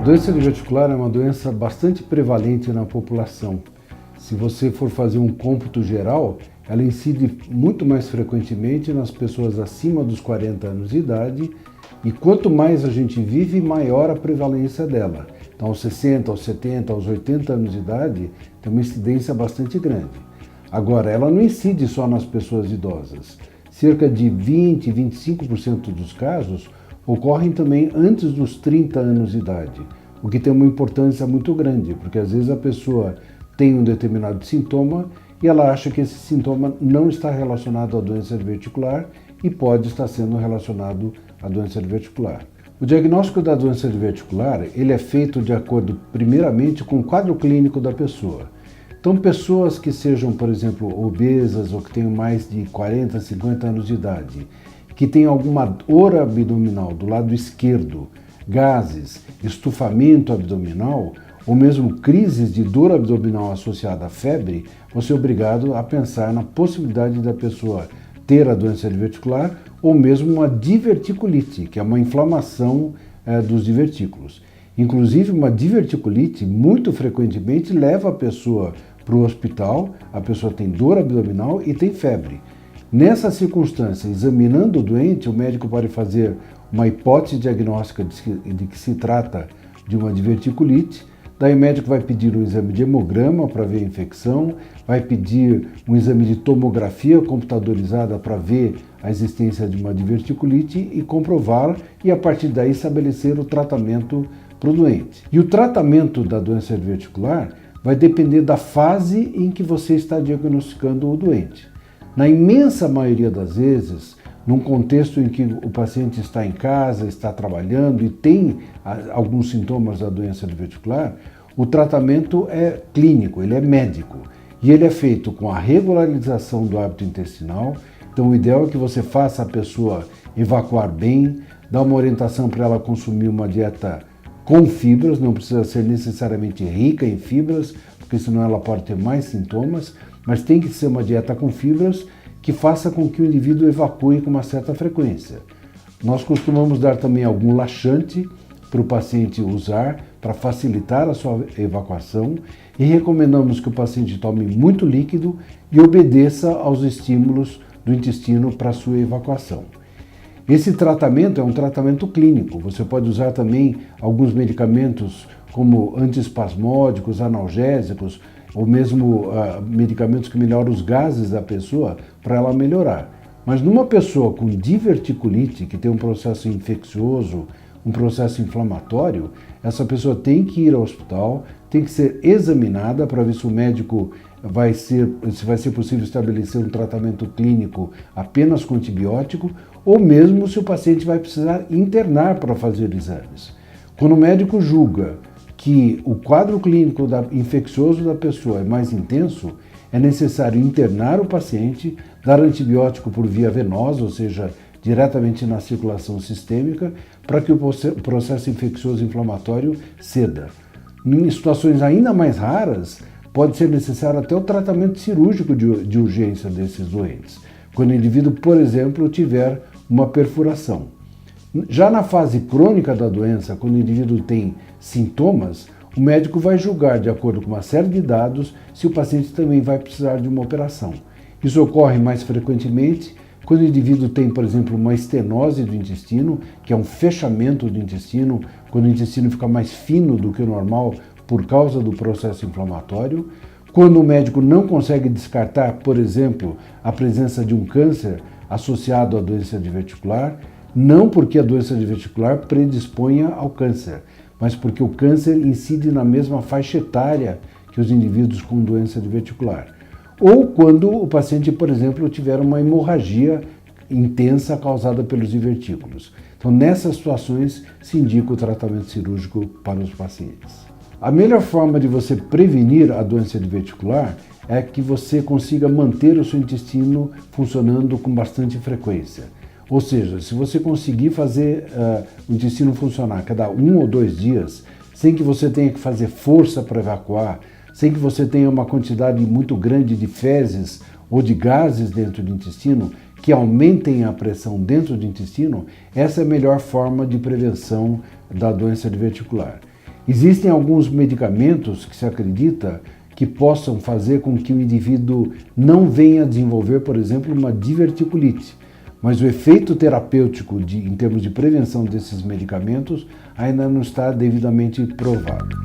A doença diverticular é uma doença bastante prevalente na população. Se você for fazer um cômputo geral, ela incide muito mais frequentemente nas pessoas acima dos 40 anos de idade, e quanto mais a gente vive, maior a prevalência dela. Então, aos 60, aos 70, aos 80 anos de idade, tem uma incidência bastante grande. Agora, ela não incide só nas pessoas idosas. Cerca de 20, 25% dos casos ocorrem também antes dos 30 anos de idade, o que tem uma importância muito grande, porque às vezes a pessoa tem um determinado sintoma e ela acha que esse sintoma não está relacionado à doença diverticular e pode estar sendo relacionado à doença diverticular. O diagnóstico da doença diverticular, ele é feito de acordo, primeiramente, com o quadro clínico da pessoa. Então, pessoas que sejam, por exemplo, obesas ou que tenham mais de 40, 50 anos de idade, que tenham alguma dor abdominal do lado esquerdo, gases, estufamento abdominal, ou mesmo crises de dor abdominal associada à febre, você é obrigado a pensar na possibilidade da pessoa ter a doença diverticular ou mesmo uma diverticulite, que é uma inflamação dos divertículos. Inclusive, uma diverticulite, muito frequentemente, leva a pessoa para o hospital, a pessoa tem dor abdominal e tem febre. Nessa circunstância, examinando o doente, o médico pode fazer uma hipótese diagnóstica de que se trata de uma diverticulite. Daí o médico vai pedir um exame de hemograma para ver a infecção, vai pedir um exame de tomografia computadorizada para ver a existência de uma diverticulite e comprovar, e a partir daí estabelecer o tratamento para o doente. E o tratamento da doença diverticular vai depender da fase em que você está diagnosticando o doente. Na imensa maioria das vezes, num contexto em que o paciente está em casa, está trabalhando e tem alguns sintomas da doença diverticular, o tratamento é clínico, ele é médico. E ele é feito com a regularização do hábito intestinal. Então, o ideal é que você faça a pessoa evacuar bem, dá uma orientação para ela consumir uma dieta com fibras, não precisa ser necessariamente rica em fibras, porque senão ela pode ter mais sintomas, mas tem que ser uma dieta com fibras que faça com que o indivíduo evacue com uma certa frequência. Nós costumamos dar também algum laxante para o paciente usar para facilitar a sua evacuação e recomendamos que o paciente tome muito líquido e obedeça aos estímulos do intestino para a sua evacuação. Esse tratamento é um tratamento clínico. Você pode usar também alguns medicamentos como antiespasmódicos, analgésicos, ou mesmo medicamentos que melhoram os gases da pessoa para ela melhorar. Mas numa pessoa com diverticulite, que tem um processo infeccioso, um processo inflamatório, essa pessoa tem que ir ao hospital, tem que ser examinada para ver se o médico se vai ser possível estabelecer um tratamento clínico apenas com antibiótico, ou mesmo se o paciente vai precisar internar para fazer exames. Quando o médico julga que o quadro clínico infeccioso da pessoa é mais intenso, é necessário internar o paciente, dar antibiótico por via venosa, ou seja, diretamente na circulação sistêmica, para que o processo infeccioso inflamatório ceda. Em situações ainda mais raras, pode ser necessário até o tratamento cirúrgico de urgência desses doentes, quando o indivíduo, por exemplo, tiver uma perfuração. Já na fase crônica da doença, quando o indivíduo tem sintomas, o médico vai julgar, de acordo com uma série de dados, se o paciente também vai precisar de uma operação. Isso ocorre mais frequentemente quando o indivíduo tem, por exemplo, uma estenose do intestino, que é um fechamento do intestino, quando o intestino fica mais fino do que o normal por causa do processo inflamatório. Quando o médico não consegue descartar, por exemplo, a presença de um câncer associado à doença diverticular, não porque a doença diverticular predisponha ao câncer, mas porque o câncer incide na mesma faixa etária que os indivíduos com doença diverticular. Ou quando o paciente, por exemplo, tiver uma hemorragia intensa causada pelos divertículos. Então, nessas situações, se indica o tratamento cirúrgico para os pacientes. A melhor forma de você prevenir a doença diverticular é que você consiga manter o seu intestino funcionando com bastante frequência. Ou seja, se você conseguir fazer o intestino funcionar a cada 1 ou 2 dias, sem que você tenha que fazer força para evacuar, sem que você tenha uma quantidade muito grande de fezes ou de gases dentro do intestino, que aumentem a pressão dentro do intestino, essa é a melhor forma de prevenção da doença diverticular. Existem alguns medicamentos que se acredita que possam fazer com que o indivíduo não venha a desenvolver, por exemplo, uma diverticulite. Mas o efeito terapêutico em termos de prevenção desses medicamentos ainda não está devidamente provado.